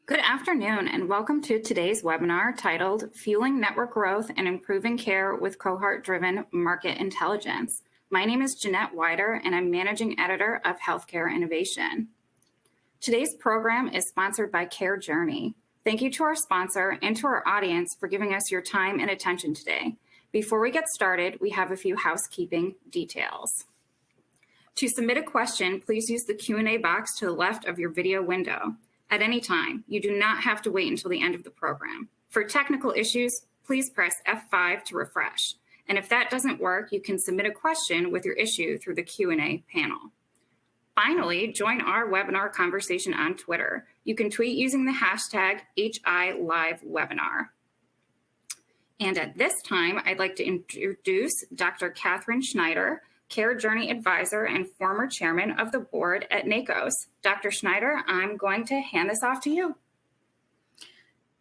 Good afternoon, and welcome to today's webinar titled Fueling Network Growth and Improving Care with Cohort-Driven Market Intelligence. My name is Jeanette Wider, and I'm Managing Editor of Healthcare Innovation. Today's program is sponsored by CareJourney. Thank you to our sponsor and to our audience for giving us your time and attention today. Before we get started, we have a few housekeeping details. To submit a question, please use the Q&A box to the left of your video window. At any time, you do not have to wait until the end of the program. For technical issues, please press F5 to refresh. And if that doesn't work, you can submit a question with your issue through the Q&A panel. Finally, join our webinar conversation on Twitter. You can tweet using the hashtag HILiveWebinar. And at this time, I'd like to introduce Dr. Catherine Schneider, CareJourney Advisor and former Chairman of the Board at NACOS. Dr. Schneider, I'm going to hand this off to you.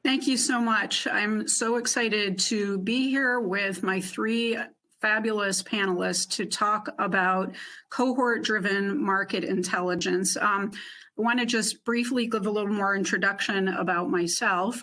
Thank you so much. I'm so excited to be here with my three fabulous panelists to talk about cohort-driven market intelligence. I want to just briefly give a little more introduction about myself.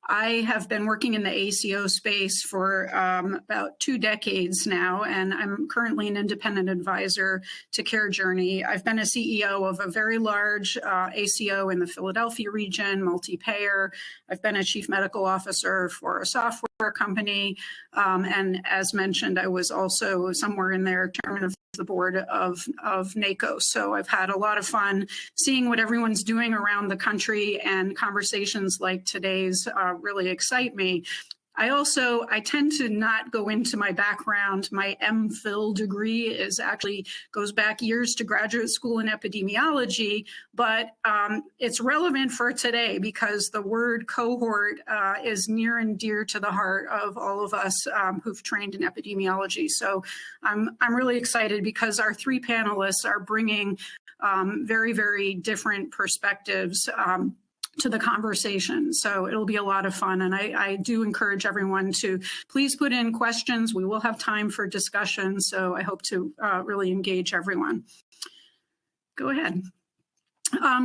I have been working in the ACO space for about 2 decades now, and I'm currently an independent advisor to CareJourney. I've been a CEO of a very large ACO in the Philadelphia region, multi-payer. I've been a chief medical officer for a software company, and as mentioned, I was also somewhere in there chairman of the board of NACOS. So I've had a lot of fun seeing what everyone's doing around the country, and conversations like today's really excite me. I tend to not go into my background. My MPhil degree goes back years to graduate school in epidemiology, but it's relevant for today because the word cohort is near and dear to the heart of all of us who've trained in epidemiology. So I'm really excited because our three panelists are bringing very, very different perspectives to the conversation. So it'll be a lot of fun. And I do encourage everyone to please put in questions. We will have time for discussion. So I hope to really engage everyone. Go ahead.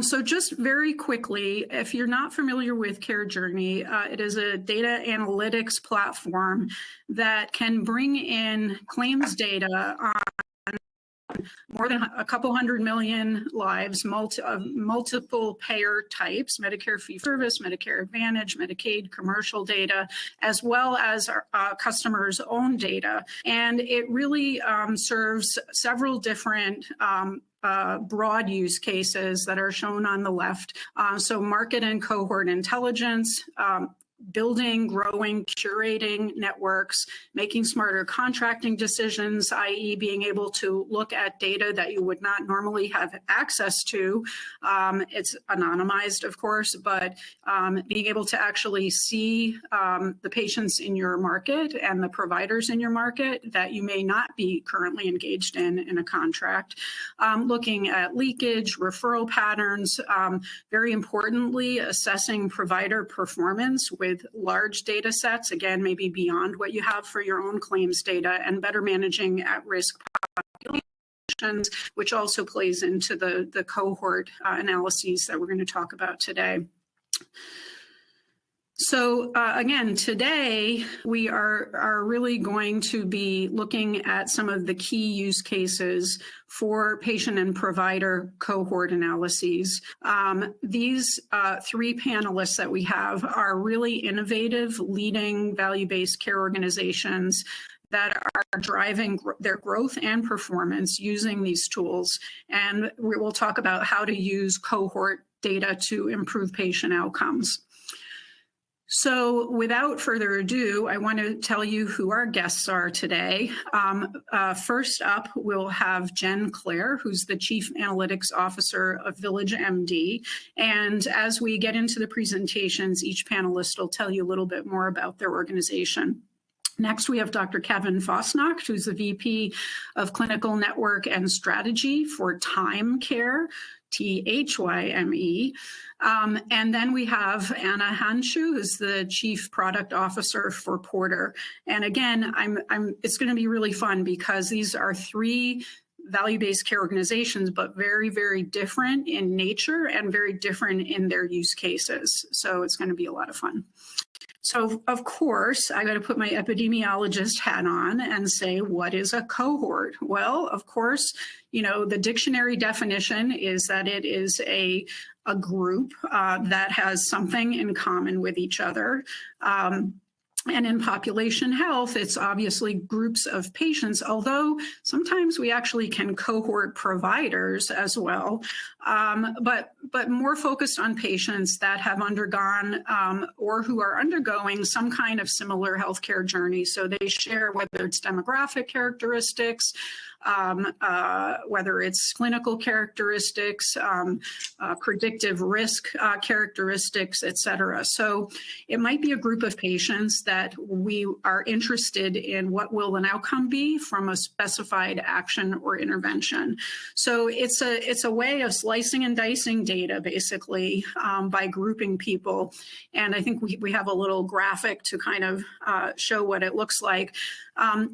So just very quickly, if you're not familiar with CareJourney, it is a data analytics platform that can bring in claims data on more than a couple 100 million lives, multiple payer types, Medicare fee-for-service, Medicare Advantage, Medicaid, commercial data, as well as our customers' own data. And it really serves several different broad use cases that are shown on the left. So market and cohort intelligence, building, growing, curating networks, making smarter contracting decisions, i.e. being able to look at data that you would not normally have access to. It's anonymized, of course, but being able to actually see the patients in your market and the providers in your market that you may not be currently engaged in a contract. Looking at leakage, referral patterns, very importantly, assessing provider performance with large data sets, again, maybe beyond what you have for your own claims data, and better managing at-risk populations, which also plays into the cohort analyses that we're going to talk about today. So again, today we are really going to be looking at some of the key use cases for patient and provider cohort analyses. These three panelists that we have are really innovative, leading value-based care organizations that are driving their growth and performance using these tools. And we will talk about how to use cohort data to improve patient outcomes. So without further ado, I want to tell you who our guests are today. First up, we'll have Jen Clare, who's the Chief Analytics Officer of VillageMD. And as we get into the presentations, each panelist will tell you a little bit more about their organization. Next, we have Dr. Kevin Fosnacht, who's the VP of Clinical Network and Strategy for Time Care, THYME. And then we have Anna Hanshu, who's the Chief Product Officer for Porter. And again, it's going to be really fun because these are three value-based care organizations, but very, very different in nature and very different in their use cases. So it's going to be a lot of fun. So, of course, I got to put my epidemiologist hat on and say, what is a cohort? Well, of course, the dictionary definition is that it is a group that has something in common with each other. And in population health, it's obviously groups of patients, although sometimes we actually can cohort providers as well, but more focused on patients that have undergone or who are undergoing some kind of similar healthcare journey. So they share whether it's demographic characteristics, whether it's clinical characteristics, predictive risk characteristics, et cetera. So it might be a group of patients that we are interested in what will an outcome be from a specified action or intervention. So it's a way of slicing and dicing data, basically, by grouping people. And I think we have a little graphic to kind of show what it looks like.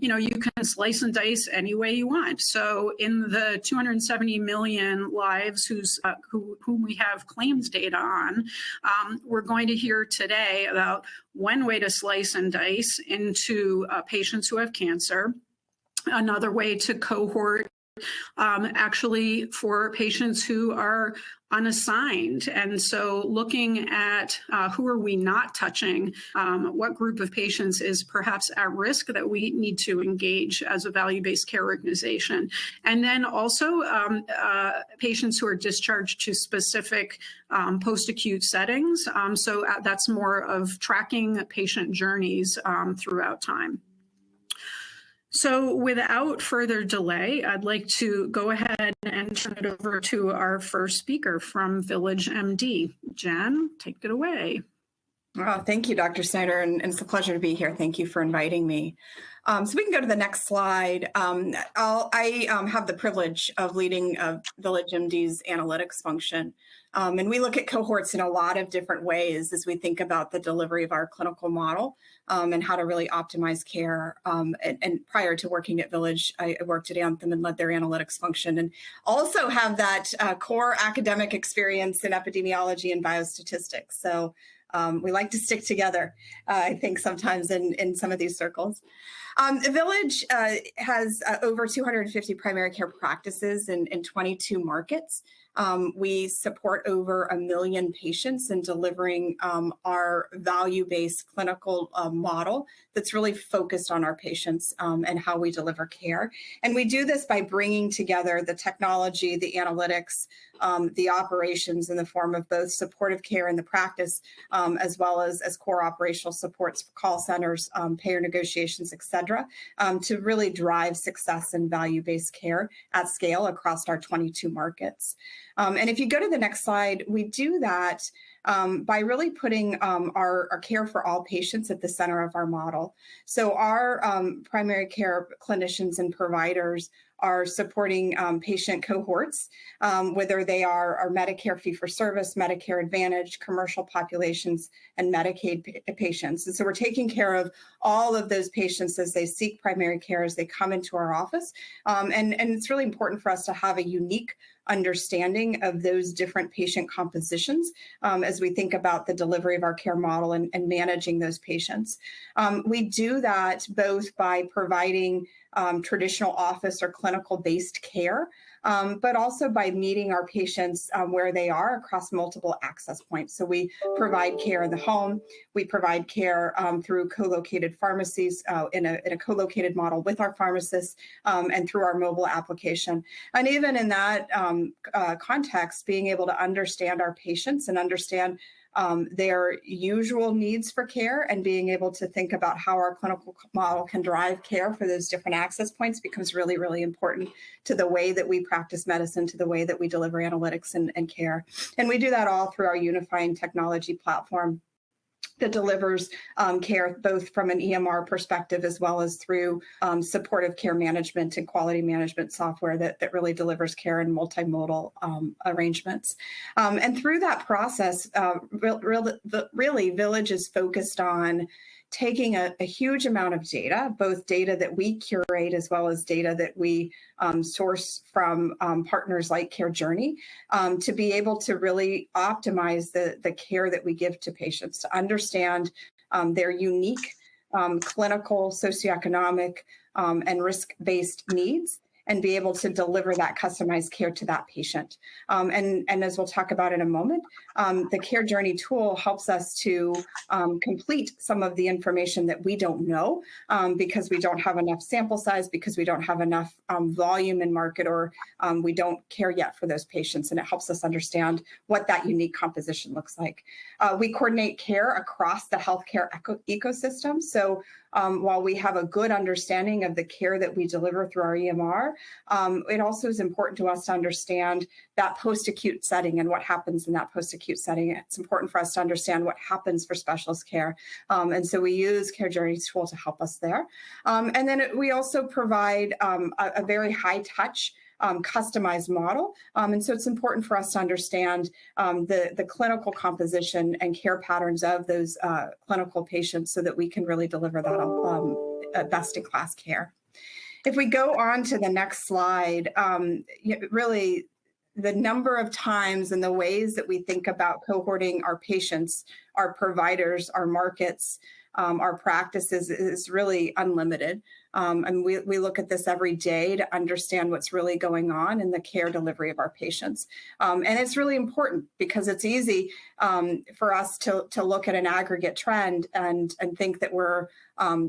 You can slice and dice any way you want. So in the 270 million lives whom we have claims data on, we're going to hear today about one way to slice and dice into patients who have cancer, another way to cohort actually for patients who are unassigned. And so looking at who are we not touching, what group of patients is perhaps at risk that we need to engage as a value-based care organization. And then also patients who are discharged to specific post-acute settings. So that's more of tracking patient journeys throughout time. So without further delay, I'd like to go ahead and turn it over to our first speaker from Village MD. Jen, take it away. Oh, thank you, Dr. Snyder, and it's a pleasure to be here. Thank you for inviting me. So we can go to the next slide. I have the privilege of leading Village MD's analytics function. And we look at cohorts in a lot of different ways as we think about the delivery of our clinical model and how to really optimize care. And prior to working at Village, I worked at Anthem and led their analytics function, and also have that core academic experience in epidemiology and biostatistics. So we like to stick together, I think, sometimes in some of these circles. Village has over 250 primary care practices in 22 markets. We support over 1 million patients in delivering our value-based clinical model that's really focused on our patients and how we deliver care. And we do this by bringing together the technology, the analytics, the operations in the form of both supportive care in the practice, as well as core operational supports for call centers, payer negotiations, et cetera, to really drive success in value-based care at scale across our 22 markets. And if you go to the next slide, we do that by really putting our care for all patients at the center of our model. So our primary care clinicians and providers are supporting patient cohorts, whether they are our Medicare fee-for-service, Medicare Advantage, commercial populations, and Medicaid patients. And so we're taking care of all of those patients as they seek primary care, as they come into our office. And it's really important for us to have a unique understanding of those different patient compositions as we think about the delivery of our care model and managing those patients. We do that both by providing traditional office or clinical-based care, but also by meeting our patients where they are across multiple access points. So we provide care in the home, we provide care through co-located pharmacies in a co-located model with our pharmacists and through our mobile application. And even in that context, being able to understand our patients and understand their usual needs for care and being able to think about how our clinical model can drive care for those different access points becomes really, really important to the way that we practice medicine, to the way that we deliver analytics and care. And we do that all through our unifying technology platform that delivers care both from an EMR perspective as well as through supportive care management and quality management software that really delivers care in multimodal arrangements. And through that process, really Village is focused on taking a huge amount of data, both data that we curate as well as data that we source from partners like CareJourney, to be able to really optimize the care that we give to patients, to understand their unique clinical, socioeconomic, and risk-based needs, and be able to deliver that customized care to that patient. And as we'll talk about in a moment, the CareJourney tool helps us to complete some of the information that we don't know because we don't have enough sample size, because we don't have enough volume in market, or we don't care yet for those patients. And it helps us understand what that unique composition looks like. We coordinate care across the healthcare ecosystem. So while we have a good understanding of the care that we deliver through our EMR, it also is important to us to understand that post-acute setting and what happens in that post-acute setting. It's important for us to understand what happens for specialist care. And so we use CareJourney's tool to help us there. And then we also provide a very high-touch customized model. And so it's important for us to understand the clinical composition and care patterns of those clinical patients so that we can really deliver that best-in-class care. If we go on to the next slide, really the number of times and the ways that we think about cohorting our patients, our providers, our markets, our practices is really unlimited. And we look at this every day to understand what's really going on in the care delivery of our patients. And it's really important because it's easy for us to look at an aggregate trend and think that we're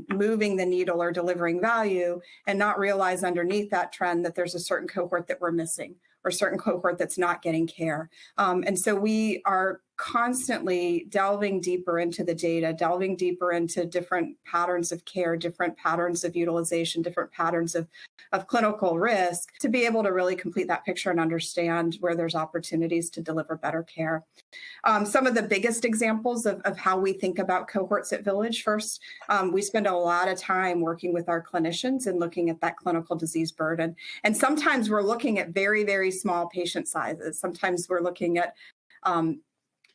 moving the needle or delivering value, and not realize underneath that trend that there's a certain cohort that we're missing, or a certain cohort that's not getting care. And so we are constantly delving deeper into the data, delving deeper into different patterns of care, different patterns of utilization, different patterns of clinical risk, to be able to really complete that picture and understand where there's opportunities to deliver better care. Some of the biggest examples of how we think about cohorts at Village. First, we spend a lot of time working with our clinicians and looking at that clinical disease burden. And sometimes we're looking at very, very small patient sizes. Sometimes we're looking at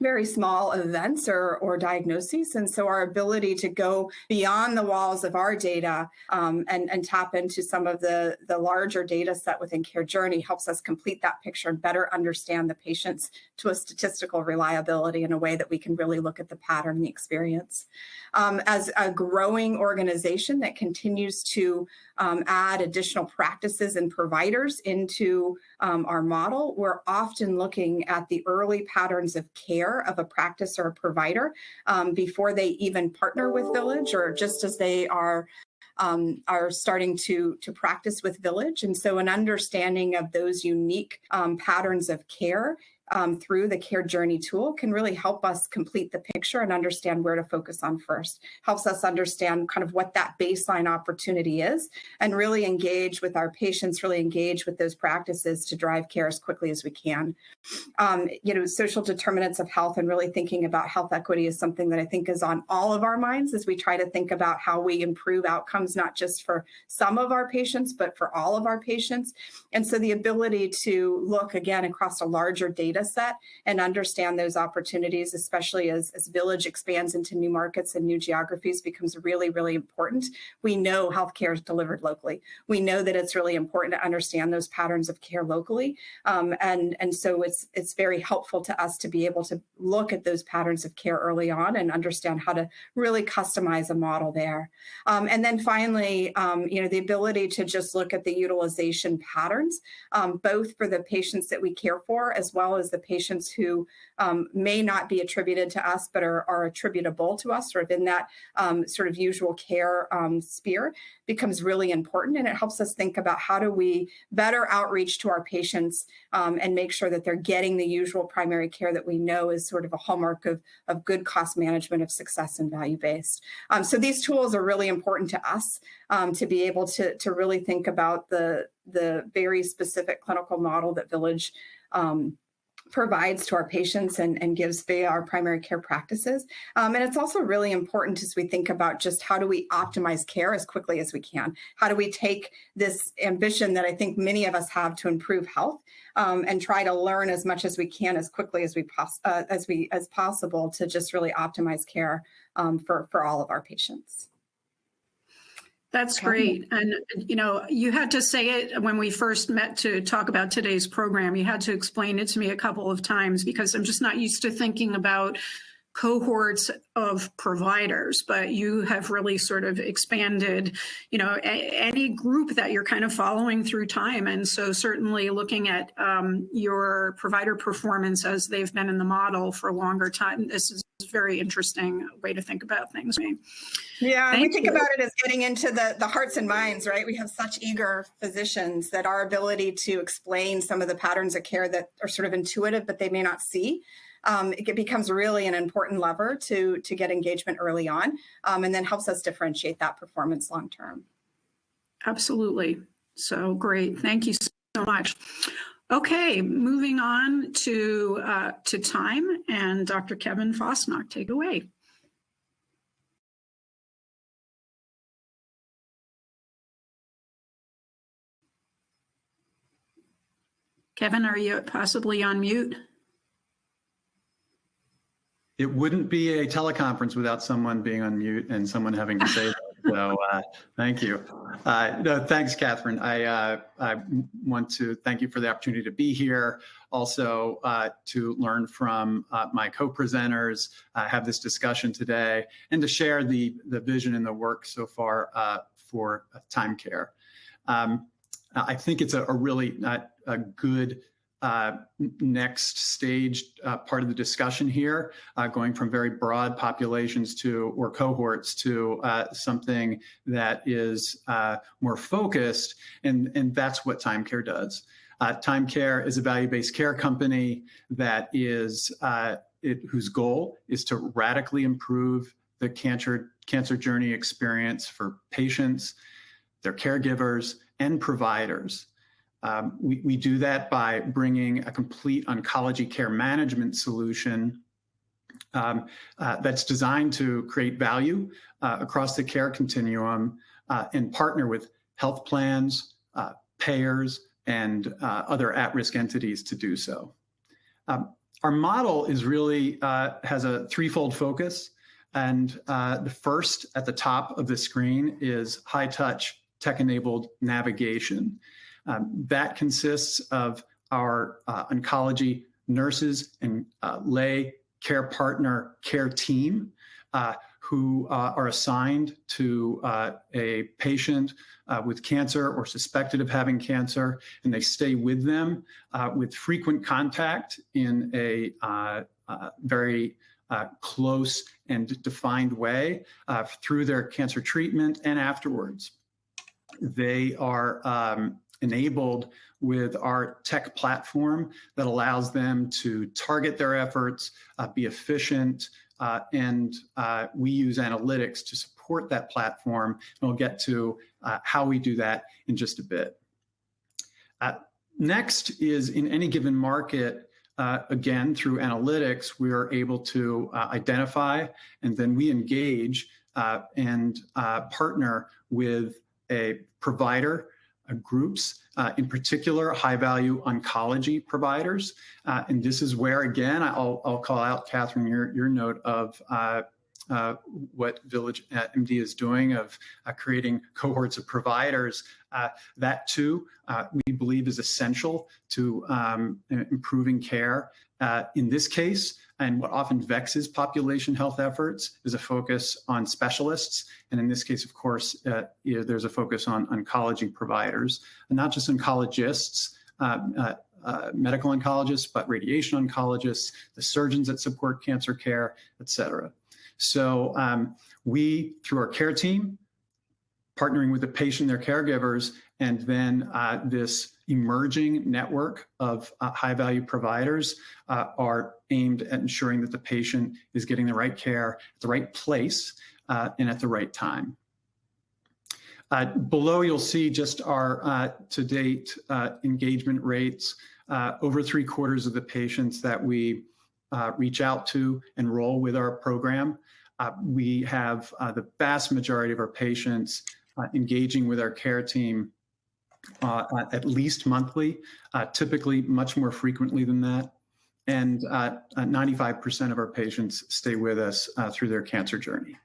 very small events or diagnoses. And so our ability to go beyond the walls of our data and tap into some of the larger data set within CareJourney helps us complete that picture and better understand the patients to a statistical reliability in a way that we can really look at the pattern and the experience. As a growing organization that continues to add additional practices and providers into our model, we're often looking at the early patterns of care of a practice or a provider before they even partner with Village, or just as they are starting to practice with Village. And so an understanding of those unique patterns of care through the CareJourney tool can really help us complete the picture and understand where to focus on first. Helps us understand kind of what that baseline opportunity is, and really engage with our patients, really engage with those practices to drive care as quickly as we can. Social determinants of health and really thinking about health equity is something that I think is on all of our minds as we try to think about how we improve outcomes, not just for some of our patients, but for all of our patients. And so the ability to look again across a larger data set and understand those opportunities, especially as Village expands into new markets and new geographies, becomes really, really important. We know healthcare is delivered locally. We know that it's really important to understand those patterns of care locally. And so it's very helpful to us to be able to look at those patterns of care early on and understand how to really customize a model there. And then finally, the ability to just look at the utilization patterns, both for the patients that we care for, as well as the patients who may not be attributed to us, but are attributable to us, sort of in that sort of usual care sphere, becomes really important. And it helps us think about how do we better outreach to our patients and make sure that they're getting the usual primary care that we know is sort of a hallmark of good cost management, of success and value-based. So these tools are really important to us to be able to really think about the very specific clinical model that Village provides to our patients and gives via our primary care practices. And it's also really important as we think about just how do we optimize care as quickly as we can? How do we take this ambition that I think many of us have to improve health and try to learn as much as we can as quickly as possible to just really optimize care for all of our patients. That's great. And, you know, you had to say it when we first met to talk about today's program. You had to explain it to me a couple of times because I'm just not used to thinking about cohorts of providers, but you have really sort of expanded, you know, any group that you're kind of following through time. And so certainly looking at your provider performance as they've been in the model for a longer time, this is a very interesting way to think about things. Yeah, we think about it as getting into the hearts and minds, right? We have such eager physicians that our ability to explain some of the patterns of care that are sort of intuitive, but they may not see, it becomes really an important lever to get engagement early on, and then helps us differentiate that performance long term. Absolutely. So great. Thank you so much. Okay, moving on to time, and Dr. Kevin Fosnock, take it away. Kevin, are you possibly on mute? It wouldn't be a teleconference without someone being on mute and someone having to say that. So thank you. No, thanks, Catherine. I want to thank you for the opportunity to be here. Also to learn from my co-presenters, have this discussion today, and to share the vision and the work so far for time care. I think it's a really a good next stage part of the discussion here, going from very broad populations or cohorts to something that is more focused, and that's what Time Care does. Time Care is a value-based care company that is whose goal is to radically improve the cancer journey experience for patients, their caregivers, and providers. We do that by bringing a complete oncology care management solution that's designed to create value across the care continuum and partner with health plans, payers, and other at-risk entities to do so. Our model is really has a threefold focus, and the first at the top of the screen is high-touch tech-enabled navigation. That consists of our oncology nurses and lay care partner care team who are assigned to a patient with cancer or suspected of having cancer, and they stay with them with frequent contact in a very close and defined way through their cancer treatment and afterwards. They are enabled with our tech platform that allows them to target their efforts, be efficient, and we use analytics to support that platform. And we'll get to how we do that in just a bit. Next is in any given market, again, through analytics, we are able to identify, and then we engage and partner with a provider groups, in particular, high-value oncology providers. And this is where, again, I'll call out, Catherine, your note of what Village MD is doing of creating cohorts of providers. That, too, we believe is essential to improving care. In this case, and what often vexes population health efforts is a focus on specialists. And in this case, of course, there's a focus on oncology providers, and not just oncologists, medical oncologists, but radiation oncologists, the surgeons that support cancer care, et cetera. So we, through our care team, partnering with the patient, their caregivers, and then this emerging network of high-value providers are aimed at ensuring that the patient is getting the right care at the right place and at the right time. Below, you'll see just our to-date engagement rates. Over 3/4 of the patients that we reach out to enroll with our program. We have the vast majority of our patients engaging with our care team at least monthly, typically much more frequently than that. And 95% of our patients stay with us through their cancer journey.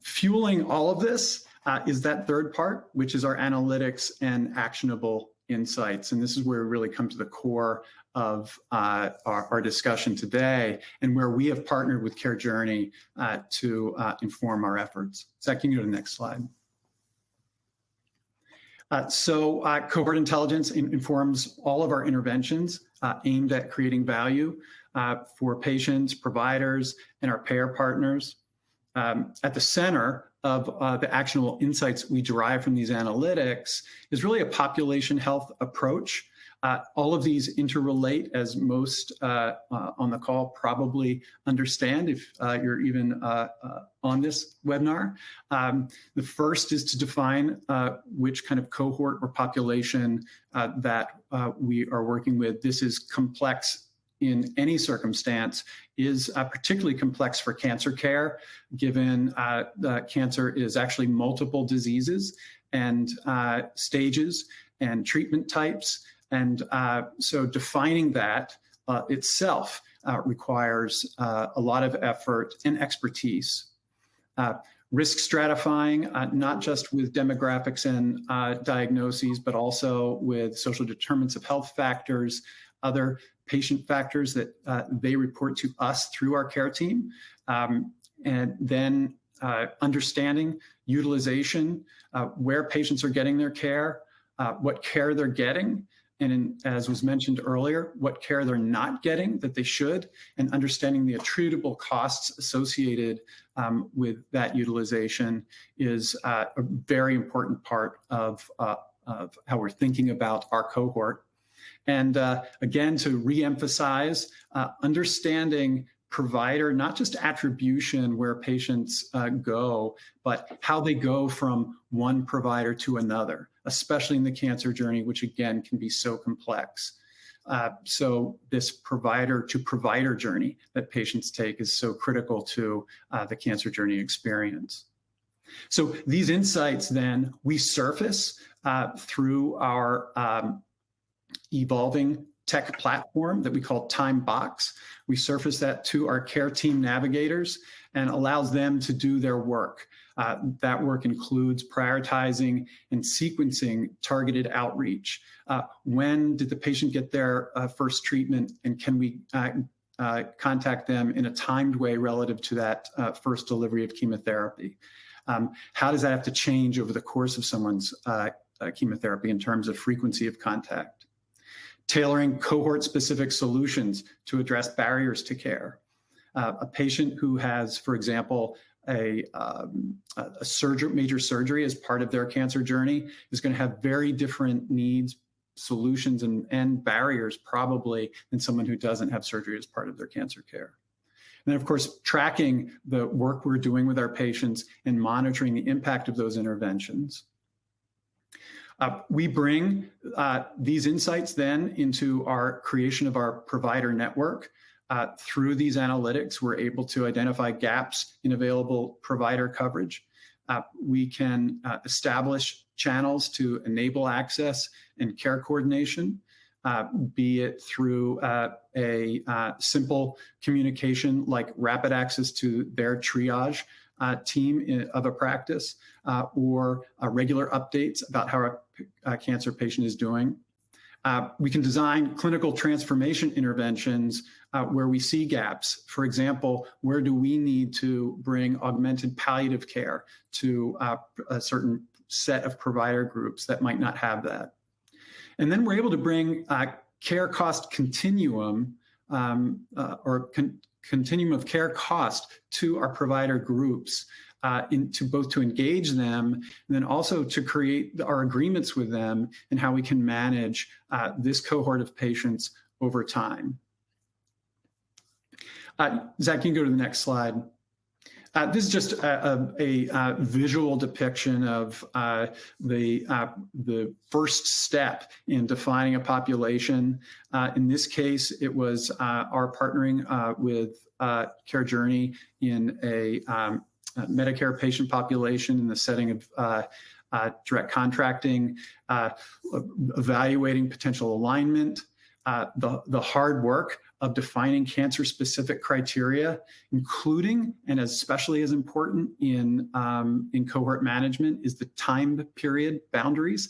Fueling all of this is that third part, which is our analytics and actionable insights. And this is where we really come to the core of our discussion today, and where we have partnered with CareJourney to inform our efforts. Zach, can you go to the next slide? Cohort intelligence informs all of our interventions aimed at creating value for patients, providers, and our payer partners. At the center of the actionable insights we derive from these analytics is really a population health approach. All of these interrelate, as most on the call probably understand if you're even on this webinar. The first is to define which kind of cohort or population that we are working with. This is complex in any circumstance, is particularly complex for cancer care, given that cancer is actually multiple diseases and stages and treatment types. And so defining that itself requires a lot of effort and expertise. Risk stratifying, not just with demographics and diagnoses, but also with social determinants of health factors, other patient factors that they report to us through our care team. And then understanding utilization, where patients are getting their care, what care they're getting, and as was mentioned earlier, what care they're not getting that they should, and understanding the attributable costs associated with that utilization is a very important part of how we're thinking about our cohort. And again, to reemphasize, understanding provider, not just attribution where patients go, but how they go from one provider to another, especially in the cancer journey, which again can be so complex. So this provider to provider journey that patients take is so critical to the cancer journey experience. So these insights then we surface through our evolving tech platform that we call TimeBox. We surface that to our care team navigators and allows them to do their work. That work includes prioritizing and sequencing targeted outreach. When did the patient get their first treatment, and can we contact them in a timed way relative to that first delivery of chemotherapy? How does that have to change over the course of someone's chemotherapy in terms of frequency of contact? Tailoring cohort-specific solutions to address barriers to care. A patient who has, for example, a major surgery as part of their cancer journey is going to have very different needs, solutions, and barriers probably than someone who doesn't have surgery as part of their cancer care. And then, of course, tracking the work we're doing with our patients and monitoring the impact of those interventions. We bring these insights then into our creation of our provider network. Through these analytics, we're able to identify gaps in available provider coverage. We can establish channels to enable access and care coordination, be it through a simple communication like rapid access to their triage team of a practice, or regular updates about how a cancer patient is doing. We can design clinical transformation interventions where we see gaps. For example, where do we need to bring augmented palliative care to a certain set of provider groups that might not have that? And then we're able to bring care cost continuum continuum of care cost to our provider groups, both to engage them and then also to create our agreements with them and how we can manage this cohort of patients over time. Zach, you can go to the next slide. This is just a visual depiction of the first step in defining a population. In this case, it was our partnering with CareJourney in a Medicare patient population in the setting of direct contracting, evaluating potential alignment, the hard work of defining cancer-specific criteria, including, and especially as important in cohort management, is the time period boundaries,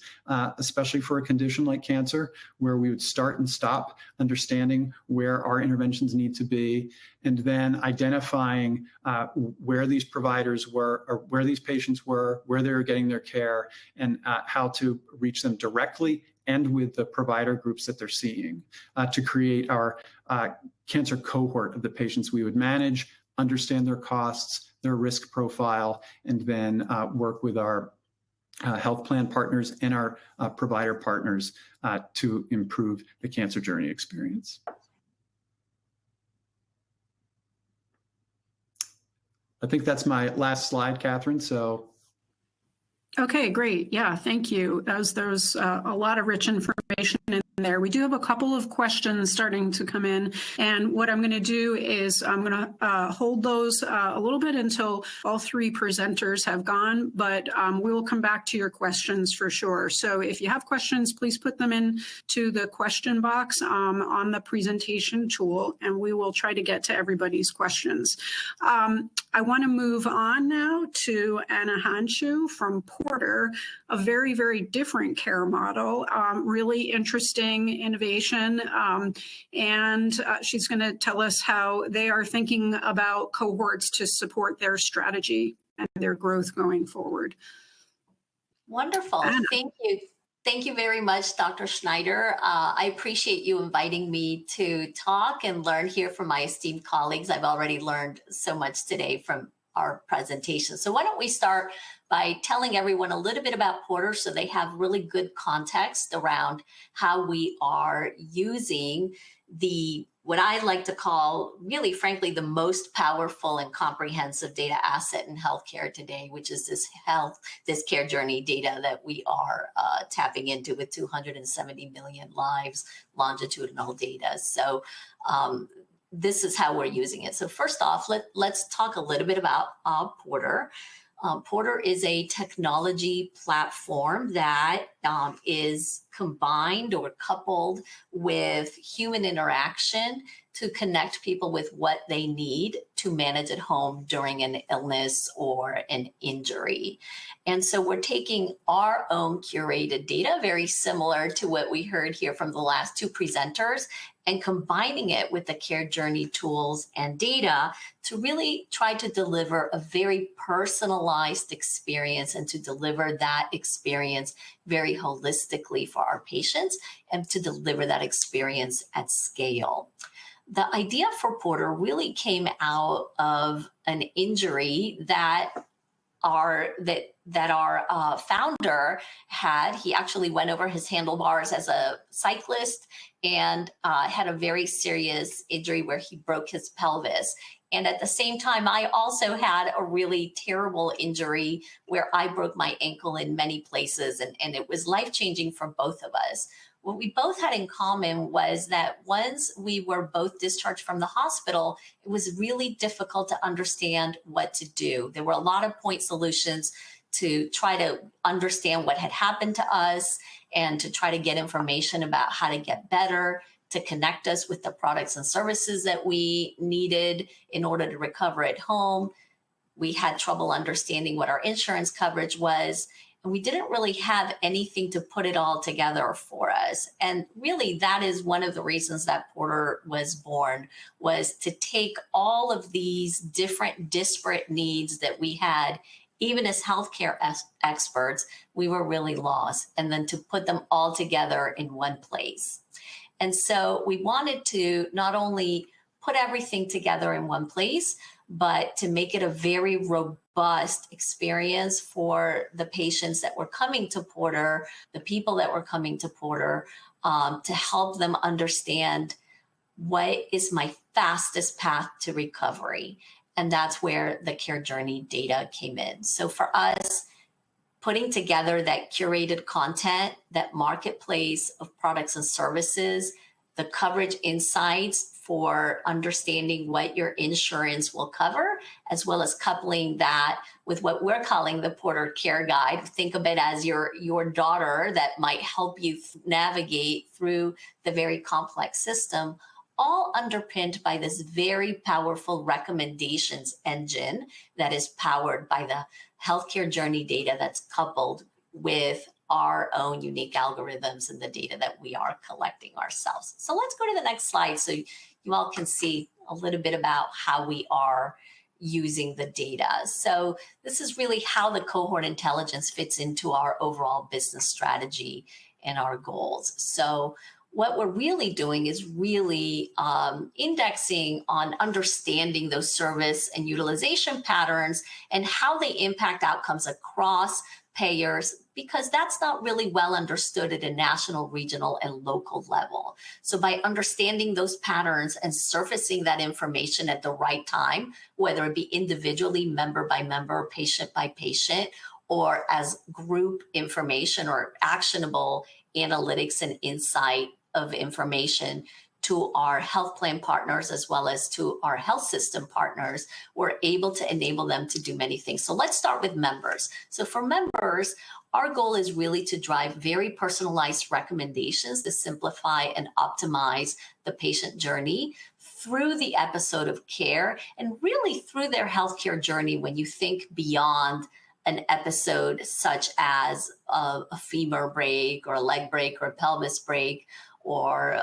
especially for a condition like cancer, where we would start and stop understanding where our interventions need to be, and then identifying where these providers were, or where these patients were, where they were getting their care, and how to reach them directly and with the provider groups that they're seeing, to create our cancer cohort of the patients we would manage, understand their costs, their risk profile, and then work with our health plan partners and our provider partners to improve the cancer journey experience. I think that's my last slide, Catherine, so. Okay, great. Yeah, thank you. There's a lot of rich information in there. We do have a couple of questions starting to come in, and what I'm going to do is I'm going to hold those a little bit until all three presenters have gone, but we will come back to your questions for sure. So if you have questions, please put them into the question box on the presentation tool, and we will try to get to everybody's questions. I want to move on now to Anna Hanshu from Porter, a very, very different care model, really interesting innovation, and she's going to tell us how they are thinking about cohorts to support their strategy and their growth going forward. Wonderful. Anna. Thank you. Thank you very much, Dr. Schneider. I appreciate you inviting me to talk and learn here from my esteemed colleagues. I've already learned so much today from our presentation. So why don't we start by telling everyone a little bit about Porter so they have really good context around how we are using what I like to call, really frankly, the most powerful and comprehensive data asset in healthcare today, which is this care journey data that we are tapping into with 270 million lives, longitudinal data. So this is how we're using it. So first off, let's talk a little bit about Porter. Porter is a technology platform that is combined or coupled with human interaction to connect people with what they need to manage at home during an illness or an injury. And so we're taking our own curated data, very similar to what we heard here from the last two presenters, and combining it with the care journey tools and data to really try to deliver a very personalized experience and to deliver that experience very holistically for our patients and to deliver that experience at scale. The idea for Porter really came out of an injury that our founder had. He actually went over his handlebars as a cyclist and had a very serious injury where he broke his pelvis. And at the same time, I also had a really terrible injury where I broke my ankle in many places, and it was life-changing for both of us. What we both had in common was that once we were both discharged from the hospital, it was really difficult to understand what to do. There were a lot of point solutions to try to understand what had happened to us and to try to get information about how to get better, to connect us with the products and services that we needed in order to recover at home. We had trouble understanding what our insurance coverage was, and we didn't really have anything to put it all together for us. And really, that is one of the reasons that Porter was born, was to take all of these different disparate needs that we had. Even as healthcare experts, we were really lost, and then to put them all together in one place. And so we wanted to not only put everything together in one place, but to make it a very robust experience for the patients that were coming to Porter, the people that were coming to Porter, to help them understand what is my fastest path to recovery. And that's where the care journey data came in. So for us, putting together that curated content, that marketplace of products and services, the coverage insights for understanding what your insurance will cover, as well as coupling that with what we're calling the Porter Care Guide. Think of it as your daughter that might help you navigate through the very complex system, all underpinned by this very powerful recommendations engine that is powered by the healthcare journey data that's coupled with our own unique algorithms and the data that we are collecting ourselves. So let's go to the next slide so you all can see a little bit about how we are using the data. So this is really how the cohort intelligence fits into our overall business strategy and our goals. So what we're really doing is really indexing on understanding those service and utilization patterns and how they impact outcomes across payers, because that's not really well understood at a national, regional, and local level. So by understanding those patterns and surfacing that information at the right time, whether it be individually, member by member, patient by patient, or as group information or actionable analytics and insight of information to our health plan partners as well as to our health system partners, we're able to enable them to do many things. So let's start with members. So for members, our goal is really to drive very personalized recommendations to simplify and optimize the patient journey through the episode of care and really through their healthcare journey when you think beyond an episode such as a femur break or a leg break or a pelvis break, or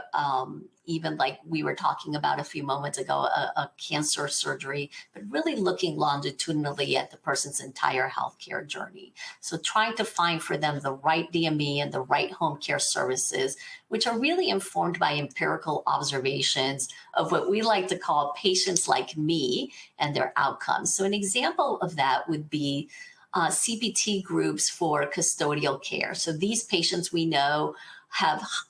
even like we were talking about a few moments ago, a cancer surgery, but really looking longitudinally at the person's entire healthcare journey. So trying to find for them the right DME and the right home care services, which are really informed by empirical observations of what we like to call patients like me and their outcomes. So an example of that would be CPT groups for custodial care. So these patients we know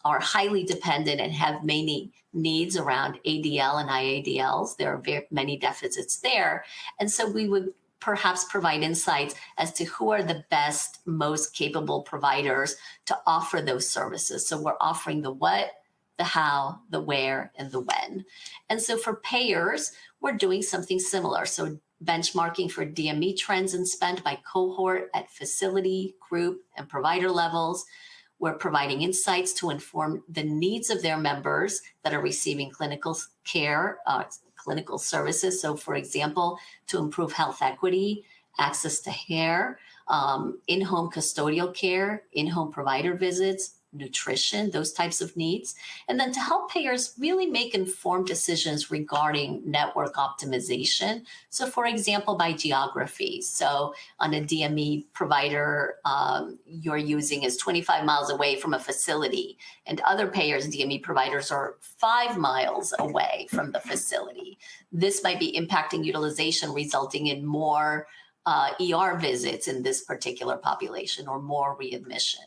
are highly dependent and have many needs around ADL and IADLs. There are very many deficits there. And so we would perhaps provide insights as to who are the best, most capable providers to offer those services. So we're offering the what, the how, the where, and the when. And so for payers, we're doing something similar. So benchmarking for DME trends and spend by cohort at facility, group, and provider levels. We're providing insights to inform the needs of their members that are receiving clinical care, clinical services. So for example, to improve health equity, access to care, in-home custodial care, in-home provider visits, nutrition, those types of needs. And then to help payers really make informed decisions regarding network optimization. So for example, by geography. So on a DME provider you're using is 25 miles away from a facility, and other payers, DME providers, are 5 miles away from the facility. This might be impacting utilization, resulting in more ER visits in this particular population or more readmission.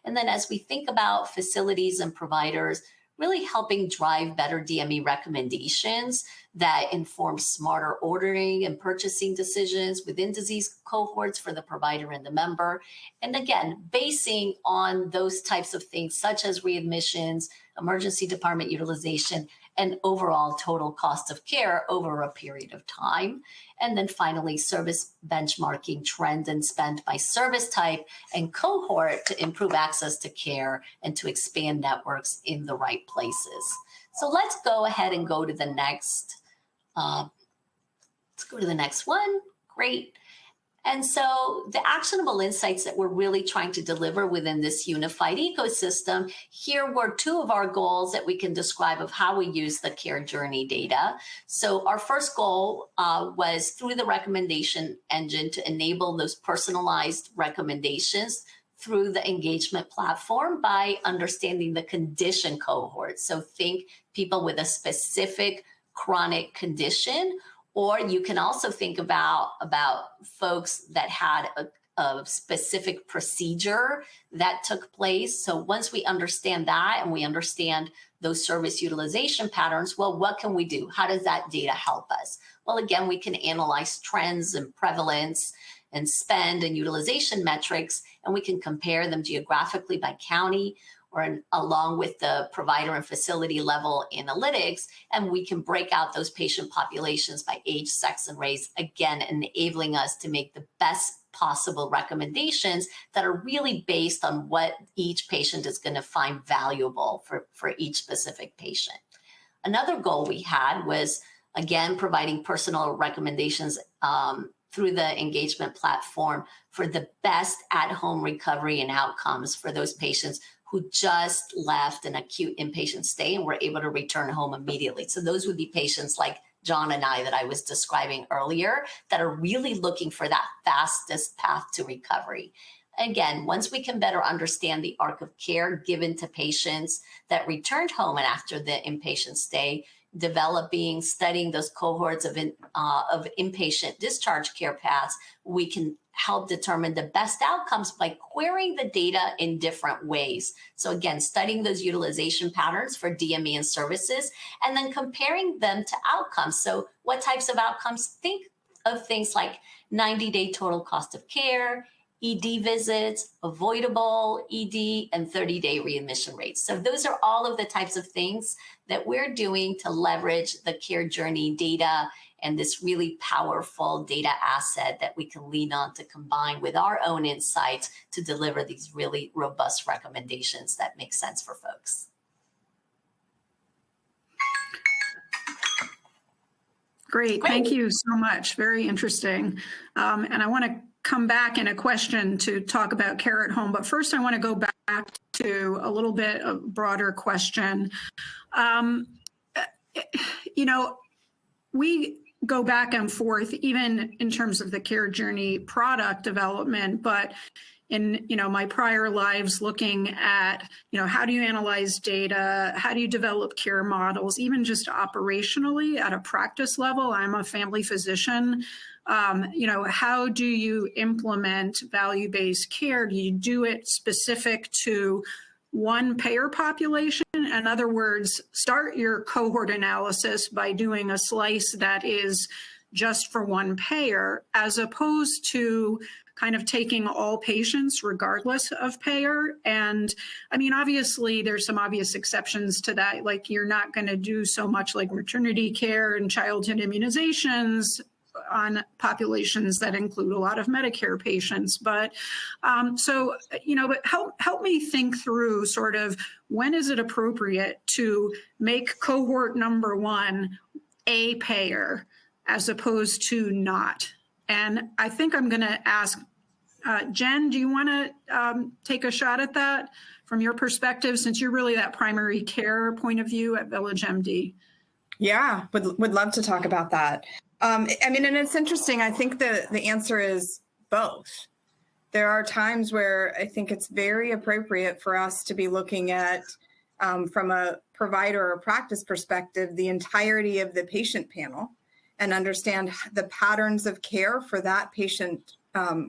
And then as we think about facilities and providers, really helping drive better DME recommendations that inform smarter ordering and purchasing decisions within disease cohorts for the provider and the member. And again, basing on those types of things such as readmissions, emergency department utilization, and overall total cost of care over a period of time. And then finally, service benchmarking trend and spend by service type and cohort to improve access to care and to expand networks in the right places. So let's go ahead and go to the next. Let's go to the next one. Great. And so the actionable insights that we're really trying to deliver within this unified ecosystem, here were two of our goals that we can describe of how we use the care journey data. So our first goal was through the recommendation engine to enable those personalized recommendations through the engagement platform by understanding the condition cohort. So think people with a specific chronic condition, or you can also think about folks that had a specific procedure that took place. So once we understand that and we understand those service utilization patterns, well, what can we do? How does that data help us? Well, again, we can analyze trends and prevalence and spend and utilization metrics, and we can compare them geographically by county or along with the provider and facility level analytics, and we can break out those patient populations by age, sex, and race, again, enabling us to make the best possible recommendations that are really based on what each patient is going to find valuable for each specific patient. Another goal we had was, again, providing personal recommendations through the engagement platform for the best at-home recovery and outcomes for those patients who just left an acute inpatient stay and were able to return home immediately. So those would be patients like John and I that I was describing earlier that are really looking for that fastest path to recovery. Again, once we can better understand the arc of care given to patients that returned home and after the inpatient stay, studying those cohorts of inpatient discharge care paths, we can help determine the best outcomes by querying the data in different ways. So again, studying those utilization patterns for DME and services, and then comparing them to outcomes. So what types of outcomes? Think of things like 90-day total cost of care, ED visits, avoidable ED, and 30-day readmission rates. So those are all of the types of things that we're doing to leverage the care journey data and this really powerful data asset that we can lean on to combine with our own insights to deliver these really robust recommendations that make sense for folks. Great. Thank you so much. Very interesting. And I want to come back in a question to talk about care at home. But first, I want to go back to a little bit of a broader question. We go back and forth, even in terms of the care journey product development, but in my prior lives looking at how do you analyze data, how do you develop care models, even just operationally at a practice level. I'm a family physician. How do you implement value-based care? Do you do it specific to one payer population? In other words, start your cohort analysis by doing a slice that is just for one payer, as opposed to kind of taking all patients regardless of payer. And I mean, obviously, there's some obvious exceptions to that. Like you're not going to do so much like maternity care and childhood immunizations on populations that include a lot of Medicare patients. But but help me think through sort of when is it appropriate to make cohort number one a payer as opposed to not. And I think I'm going to ask Jen, do you want to take a shot at that from your perspective, since you're really that primary care point of view at VillageMD? Yeah, would love to talk about that. And it's interesting. I think the answer is both. There are times where I think it's very appropriate for us to be looking at, from a provider or practice perspective, the entirety of the patient panel and understand the patterns of care for that patient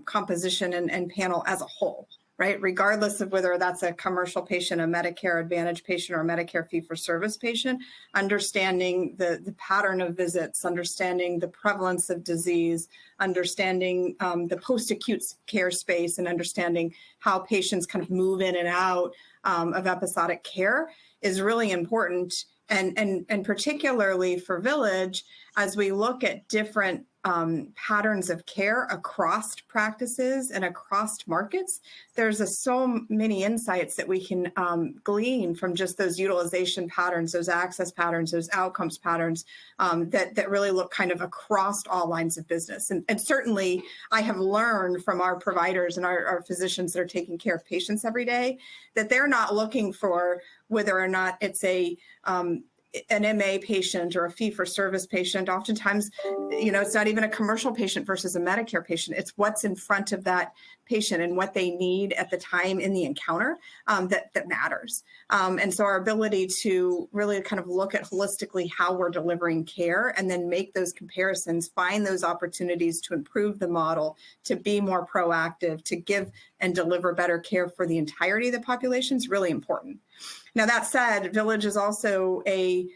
composition and panel as a whole, right? Regardless of whether that's a commercial patient, a Medicare Advantage patient, or a Medicare fee-for-service patient, understanding the pattern of visits, understanding the prevalence of disease, understanding the post-acute care space, and understanding how patients kind of move in and out of episodic care is really important. And particularly for Village, as we look at different patterns of care across practices and across markets, there's so many insights that we can glean from just those utilization patterns, those access patterns, those outcomes patterns that really look kind of across all lines of business. And certainly I have learned from our providers and our physicians that are taking care of patients every day that they're not looking for whether or not it's an MA patient or a fee-for-service patient. Oftentimes, it's not even a commercial patient versus a Medicare patient. It's what's in front of that patient and what they need at the time in the encounter that matters. And so our ability to really kind of look at holistically how we're delivering care and then make those comparisons, find those opportunities to improve the model, to be more proactive, to give and deliver better care for the entirety of the population is really important. Now, that said, Village is also a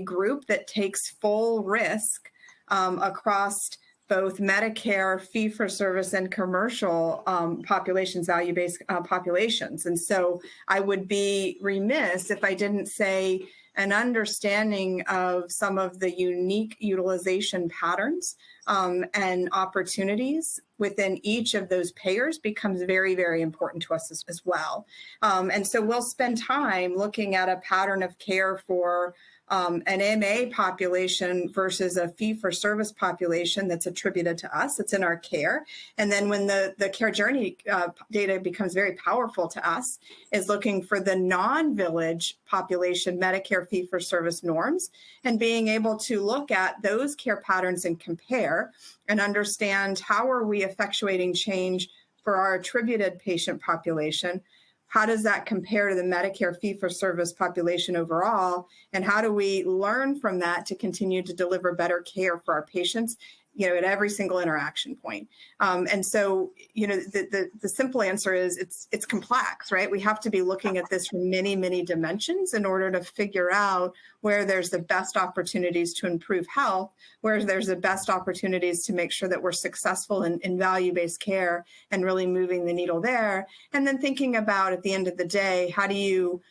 group that takes full risk across both Medicare, fee-for-service, and commercial populations, value-based populations. And so I would be remiss if I didn't say an understanding of some of the unique utilization patterns and opportunities within each of those payers becomes very, very important to us as well. And so we'll spend time looking at a pattern of care for an MA population versus a fee-for-service population that's attributed to us, it's in our care. And then when the care journey data becomes very powerful to us, is looking for the non-village population Medicare fee-for-service norms and being able to look at those care patterns and compare and understand how are we effectuating change for our attributed patient population. How does that compare to the Medicare fee-for-service population overall? And how do we learn from that to continue to deliver better care for our patients, at every single interaction point? And so, the simple answer is it's complex, right? We have to be looking at this from many, many dimensions in order to figure out where there's the best opportunities to improve health, where there's the best opportunities to make sure that we're successful in value-based care and really moving the needle there. And then thinking about, at the end of the day, how do you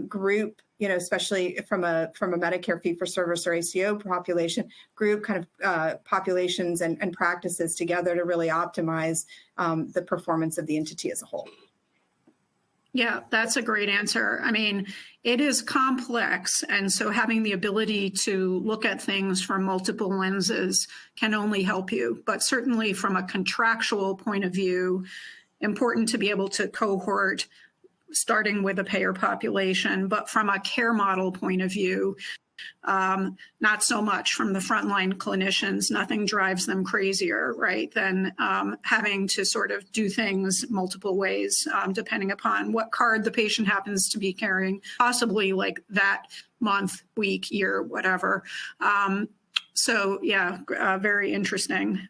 group, especially from a Medicare fee-for-service or ACO population, group kind of populations and practices together to really optimize the performance of the entity as a whole. Yeah, that's a great answer. I mean, it is complex. And so having the ability to look at things from multiple lenses can only help you. But certainly from a contractual point of view, important to be able to cohort starting with a payer population, but from a care model point of view, not so much from the frontline clinicians. Nothing drives them crazier, right, than having to sort of do things multiple ways, depending upon what card the patient happens to be carrying, possibly like that month, week, year, whatever. So yeah, very interesting.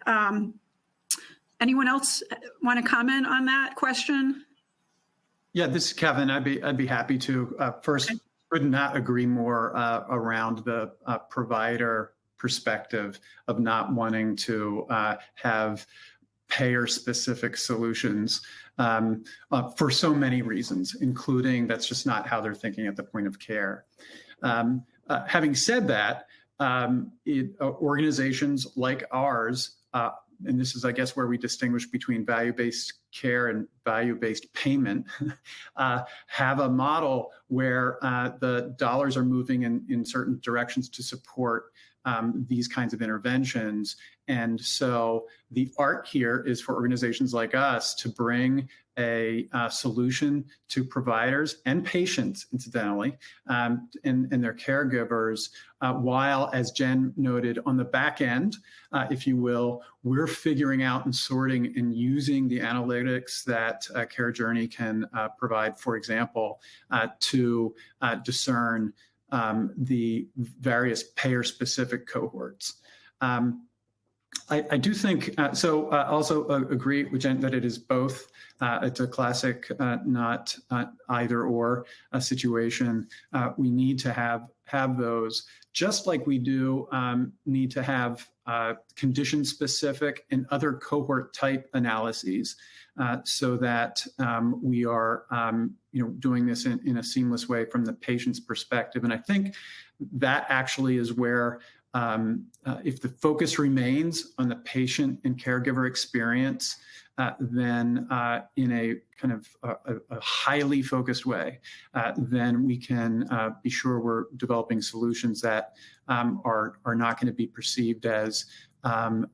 Anyone else want to comment on that question? Yeah, this is Kevin. I'd be happy to. First, could not agree more around the provider perspective of not wanting to have payer-specific solutions for so many reasons, including that's just not how they're thinking at the point of care. Having said that, organizations like ours, and this is, I guess, where we distinguish between value-based care and value-based payment, have a model where the dollars are moving in certain directions to support these kinds of interventions. And so the art here is for organizations like us to bring a solution to providers and patients, incidentally, and their caregivers, while, as Jen noted, on the back end, if you will, we're figuring out and sorting and using the analytics that Care Journey can provide, for example, to discern the various payer-specific cohorts. I do think, also agree with Jen that it is both. It's a classic, not either or situation. We need to have those, just like we do need to have condition-specific and other cohort type analyses, so that we are doing this in a seamless way from the patient's perspective. And I think that actually is where, if the focus remains on the patient and caregiver experience, then in a kind of a highly focused way, then we can be sure we're developing solutions that are not going to be perceived as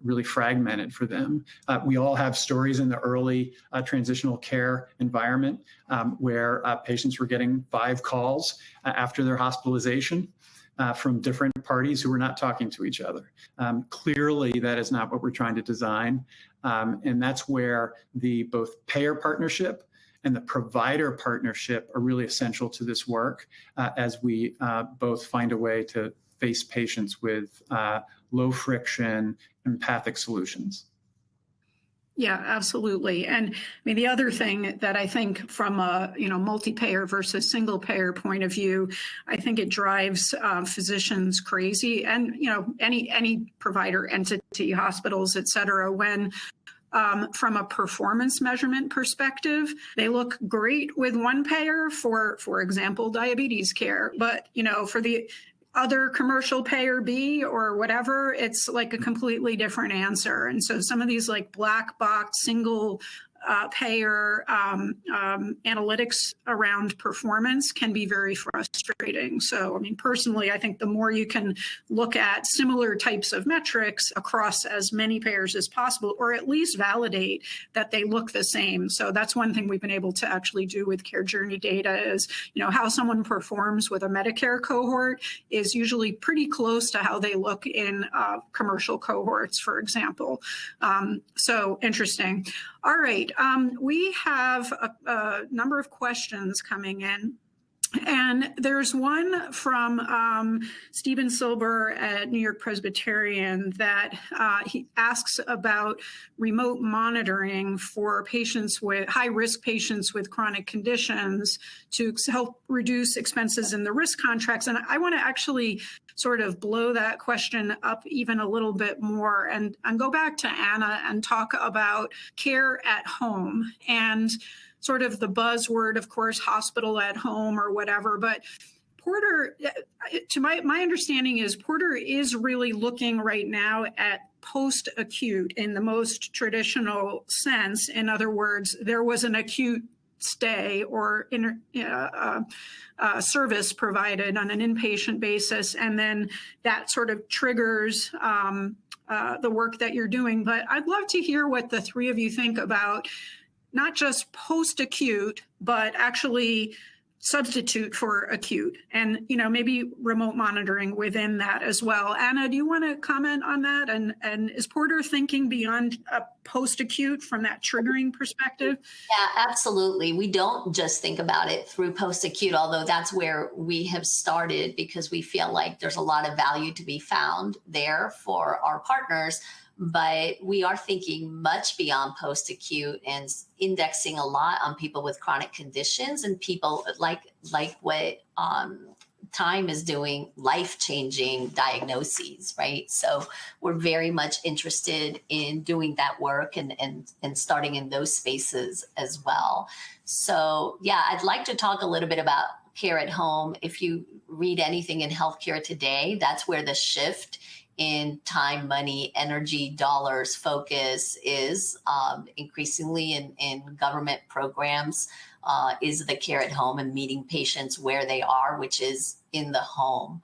really fragmented for them. We all have stories in the early transitional care environment where patients were getting 5 calls after their hospitalization from different parties who were not talking to each other. Clearly, that is not what we're trying to design. And that's where the both payer partnership and the provider partnership are really essential to this work, as we both find a way to face patients with low friction, empathic solutions. Yeah, absolutely. And I mean, the other thing that I think from a, multi-payer versus single payer point of view, I think it drives physicians crazy, and, any provider entity, hospitals, et cetera, when from a performance measurement perspective, they look great with one payer for example, diabetes care. But, for the other commercial payer B or whatever, it's like a completely different answer. And so some of these like black box single payer analytics around performance can be very frustrating. So, I mean, personally, I think the more you can look at similar types of metrics across as many payers as possible, or at least validate that they look the same. So that's one thing we've been able to actually do with care journey data is, how someone performs with a Medicare cohort is usually pretty close to how they look in commercial cohorts, for example. So interesting. All right. We have a number of questions coming in. And there's one from Stephen Silber at New York Presbyterian that he asks about remote monitoring for patients with high-risk patients with chronic conditions to help reduce expenses in the risk contracts. And I want to actually sort of blow that question up even a little bit more and go back to Anna and talk about care at home and sort of the buzzword, of course, hospital at home or whatever. But Porter, to my understanding is Porter is really looking right now at post-acute in the most traditional sense. In other words, there was an acute stay or service provided on an inpatient basis, and then that sort of triggers the work that you're doing. But I'd love to hear what the three of you think about not just post-acute, but actually substitute for acute, and maybe remote monitoring within that as well. Anna, do you want to comment on that? And is Porter thinking beyond a post-acute from that triggering perspective? Yeah, absolutely. We don't just think about it through post-acute, although that's where we have started because we feel like there's a lot of value to be found there for our partners. But we are thinking much beyond post-acute and indexing a lot on people with chronic conditions and people like what time is doing, life-changing diagnoses, right? So we're very much interested in doing that work and starting in those spaces as well. So yeah, I'd like to talk a little bit about care at home. If you read anything in healthcare today, that's where the shift in time, money, energy, dollars focus is increasingly in government programs is the care at home and meeting patients where they are, which is in the home.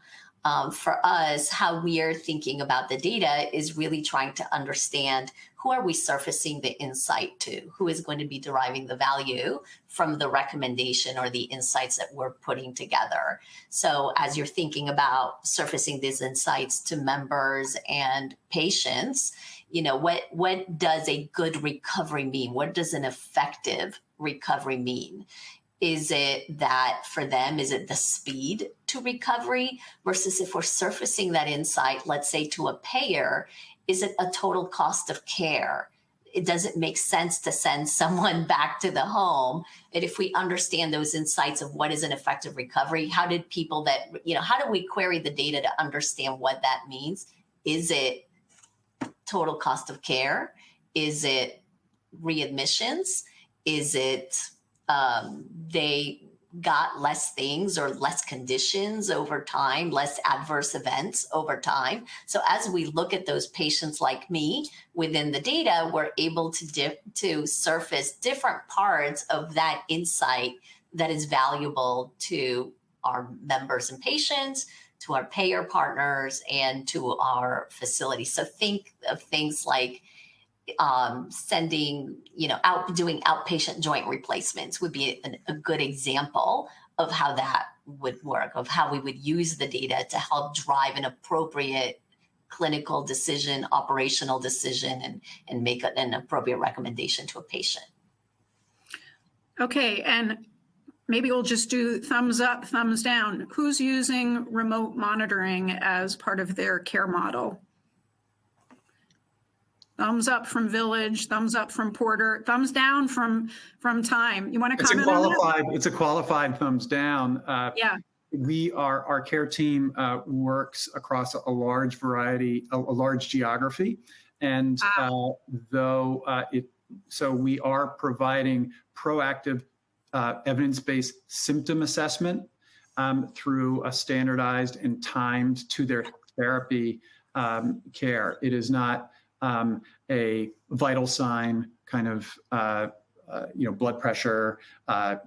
For us, how we are thinking about the data is really trying to understand who are we surfacing the insight to, who is going to be deriving the value from the recommendation or the insights that we're putting together. So as you're thinking about surfacing these insights to members and patients, what does a good recovery mean? What does an effective recovery mean? Is it that for them, is it the speed to recovery versus if we're surfacing that insight, let's say to a payer, is it a total cost of care? It doesn't make sense to send someone back to the home. And if we understand those insights of what is an effective recovery, how did people that, how do we query the data to understand what that means? Is it total cost of care? Is it readmissions? Is it they got less things or less conditions over time, less adverse events over time? So as we look at those patients like me within the data, we're able to surface different parts of that insight that is valuable to our members and patients, to our payer partners, and to our facility. So think of things like sending, doing outpatient joint replacements would be a good example of how that would work, of how we would use the data to help drive an appropriate clinical decision, operational decision, and make an appropriate recommendation to a patient. Okay, and maybe we'll just do thumbs up, thumbs down. Who's using remote monitoring as part of their care model? Thumbs up from Village, thumbs up from Porter, thumbs down from Time. You want to comment on that? It's a qualified thumbs down. Yeah. Our care team works across a large variety, a large geography, and so we are providing proactive evidence-based symptom assessment through a standardized and timed to their therapy care. It is not a vital sign kind of blood pressure,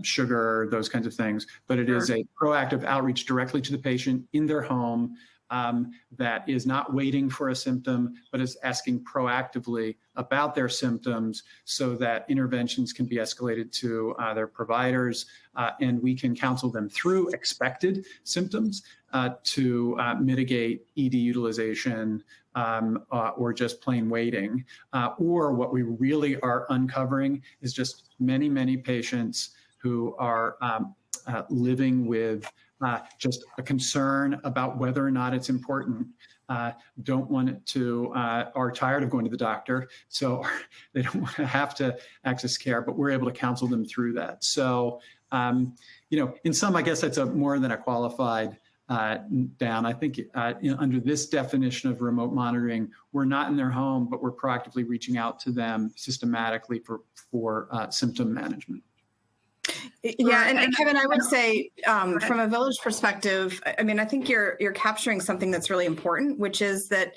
sugar, those kinds of things. But it is a proactive outreach directly to the patient in their home that is not waiting for a symptom, but is asking proactively about their symptoms so that interventions can be escalated to their providers, and we can counsel them through expected symptoms to mitigate ED utilization or just plain waiting. Or what we really are uncovering is just many patients who are living with just a concern about whether or not it's important, don't want it to, are tired of going to the doctor, so they don't want to have to access care, but we're able to counsel them through that. So, in sum, I guess that's more than a qualified down. I think under this definition of remote monitoring, we're not in their home, but we're proactively reaching out to them systematically for symptom management. Yeah, and Kevin, I would say from a Village perspective, I mean, I think you're capturing something that's really important, which is that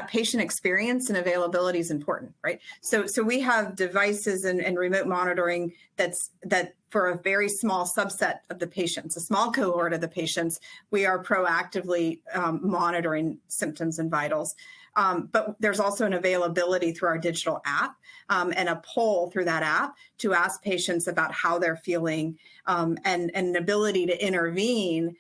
patient experience and availability is important, right? So we have devices and remote monitoring that for a very small subset of the patients, a small cohort of the patients, we are proactively monitoring symptoms and vitals. But there's also an availability through our digital app and a poll through that app to ask patients about how they're feeling and an ability to intervene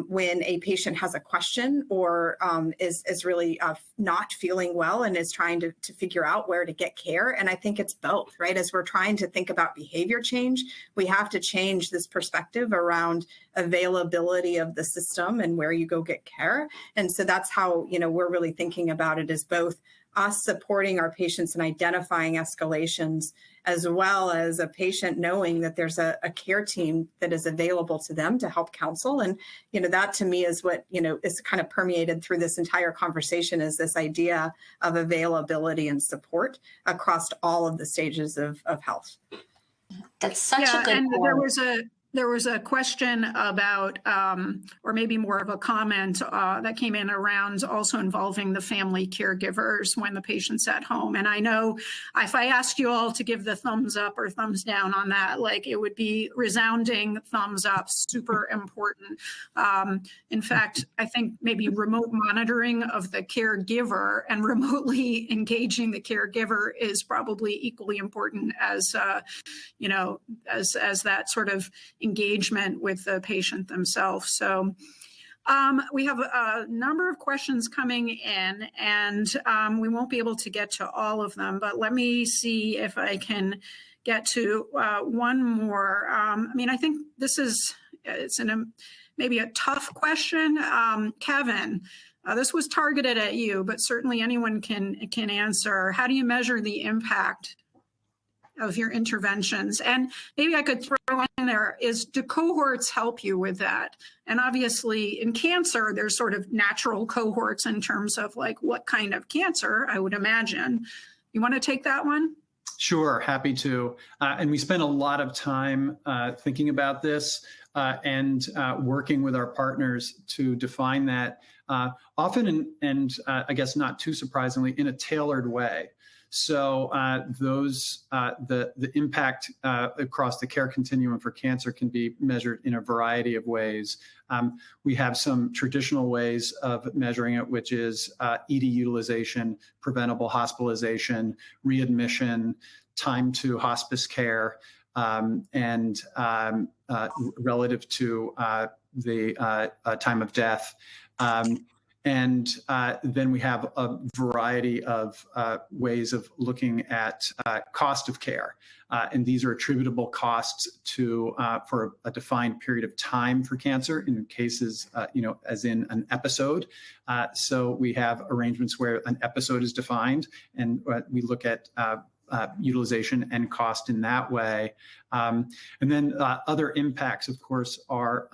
when a patient has a question or is really not feeling well and is trying to figure out where to get care. And I think it's both, right? As we're trying to think about behavior change, we have to change this perspective around availability of the system and where you go get care. And so that's how, we're really thinking about it, as both us supporting our patients and identifying escalations, as well as a patient knowing that there's a care team that is available to them to help counsel. And, that to me is what, is kind of permeated through this entire conversation, is this idea of availability and support across all of the stages of health. That's such a good point. There was a question about, or maybe more of a comment that came in around also involving the family caregivers when the patient's at home. And I know if I asked you all to give the thumbs up or thumbs down on that, it would be resounding thumbs up, super important. In fact, I think maybe remote monitoring of the caregiver and remotely engaging the caregiver is probably equally important as, as that sort of engagement with the patient themselves. So we have a number of questions coming in, and we won't be able to get to all of them, but let me see if I can get to one more. I think it's maybe a tough question. Kevin, this was targeted at you, but certainly anyone can answer. How do you measure the impact of your interventions? And maybe I could throw in there do cohorts help you with that? And obviously in cancer, there's sort of natural cohorts in terms of what kind of cancer, I would imagine. You want to take that one? Sure, happy to. And we spent a lot of time thinking about this and working with our partners to define that often and I guess not too surprisingly in a tailored way. So the impact across the care continuum for cancer can be measured in a variety of ways. We have some traditional ways of measuring it, which is ED utilization, preventable hospitalization, readmission, time to hospice care, and relative to the time of death. And then we have a variety of ways of looking at cost of care. And these are attributable costs to for a defined period of time for cancer in cases, as in an episode. So we have arrangements where an episode is defined, and we look at utilization and cost in that way. And then other impacts, of course, are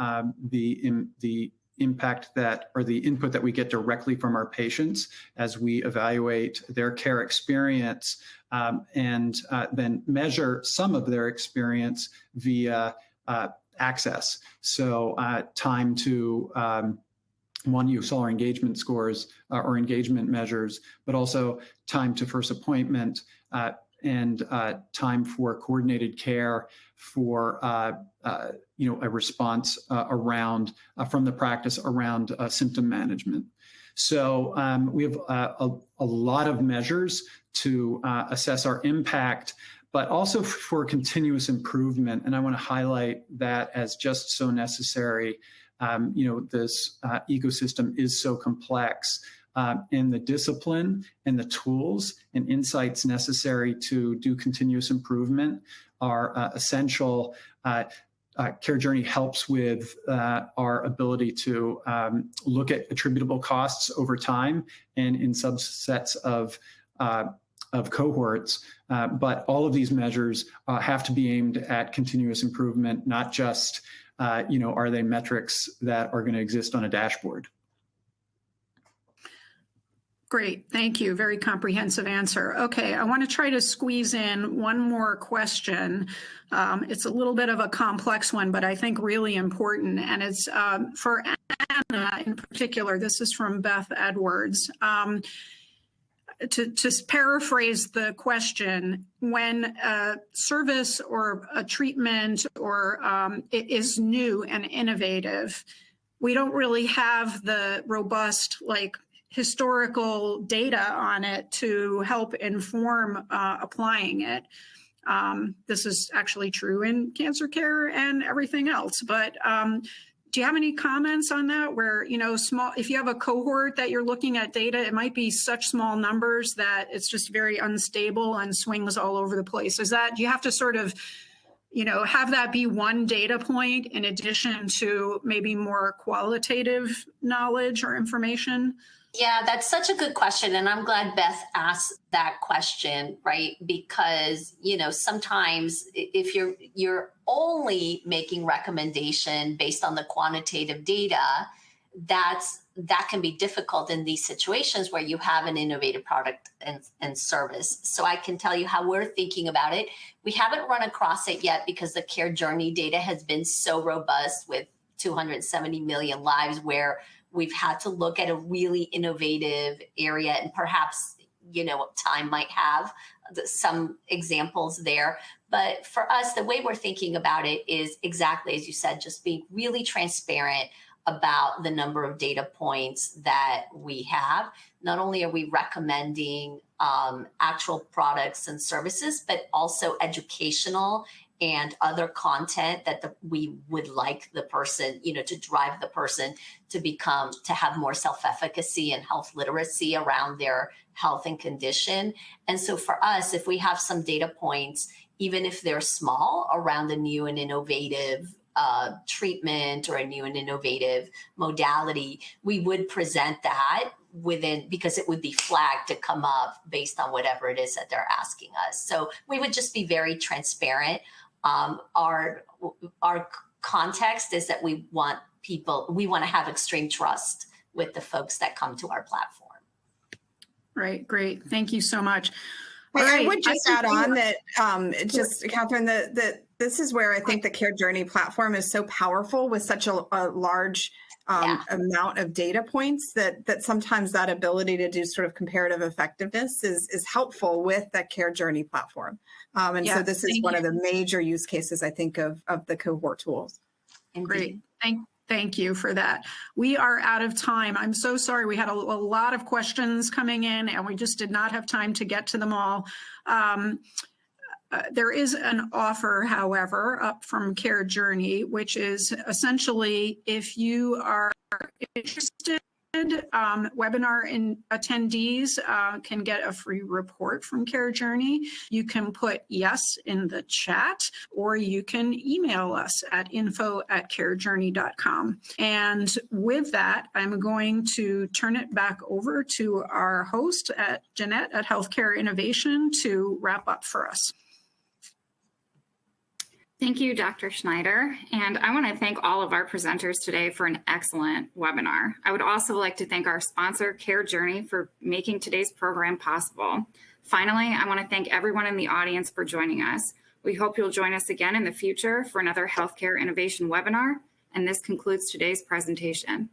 the impact that, or the input that we get directly from our patients as we evaluate their care experience, and then measure some of their experience via access. So time to one, you saw our engagement scores or engagement measures, but also time to first appointment, and time for coordinated care, for a response around from the practice around symptom management. So we have a lot of measures to assess our impact, but also for continuous improvement. And I want to highlight that as just so necessary. This ecosystem is so complex. And the discipline and the tools and insights necessary to do continuous improvement are essential. Care Journey helps with our ability to look at attributable costs over time and in subsets of cohorts. But all of these measures have to be aimed at continuous improvement, not just, are they metrics that are going to exist on a dashboard? Great, thank you. Very comprehensive answer. Okay, I want to try to squeeze in one more question. It's a little bit of a complex one, but I think really important. And it's for Anna in particular. This is from Beth Edwards. To paraphrase the question, when a service or a treatment or it is new and innovative, we don't really have the robust, historical data on it to help inform applying it. This is actually true in cancer care and everything else. But do you have any comments on that? Where, if you have a cohort that you're looking at data, it might be such small numbers that it's just very unstable and swings all over the place. Do you have to sort of, have that be one data point in addition to maybe more qualitative knowledge or information? Yeah, that's such a good question. And I'm glad Beth asked that question, right? Because, sometimes if you're only making recommendation based on the quantitative data, that can be difficult in these situations where you have an innovative product and service. So I can tell you how we're thinking about it. We haven't run across it yet because the Care Journey data has been so robust with 270 million lives, where we've had to look at a really innovative area, and perhaps, time might have some examples there. But for us, the way we're thinking about it is exactly as you said, just being really transparent about the number of data points that we have. Not only are we recommending actual products and services, but also educational and other content that we would like the person, to drive the person to have more self-efficacy and health literacy around their health and condition. And so for us, if we have some data points, even if they're small, around a new and innovative treatment or a new and innovative modality, we would present that because it would be flagged to come up based on whatever it is that they're asking us. So we would just be very transparent. Our context is that we want to have extreme trust with the folks that come to our platform. Right, great. Thank you so much. I would just add on that, Catherine, that this is where I think the Care Journey platform is so powerful with such a large amount of data points that sometimes that ability to do sort of comparative effectiveness is helpful with that Care Journey platform. So this is one of the major use cases, I think, of the Cohort tools. Great. Thank you for that. We are out of time. I'm so sorry. We had a lot of questions coming in and we just did not have time to get to them all. There is an offer, however, up from Care Journey, which is essentially if you are interested webinar attendees can get a free report from CareJourney. You can put yes in the chat, or you can email us at info@carejourney.com. And with that, I'm going to turn it back over to our host, Jeanette at Healthcare Innovation, to wrap up for us. Thank you, Dr. Schneider. And I want to thank all of our presenters today for an excellent webinar. I would also like to thank our sponsor, CareJourney, for making today's program possible. Finally, I want to thank everyone in the audience for joining us. We hope you'll join us again in the future for another Healthcare Innovation webinar. And this concludes today's presentation.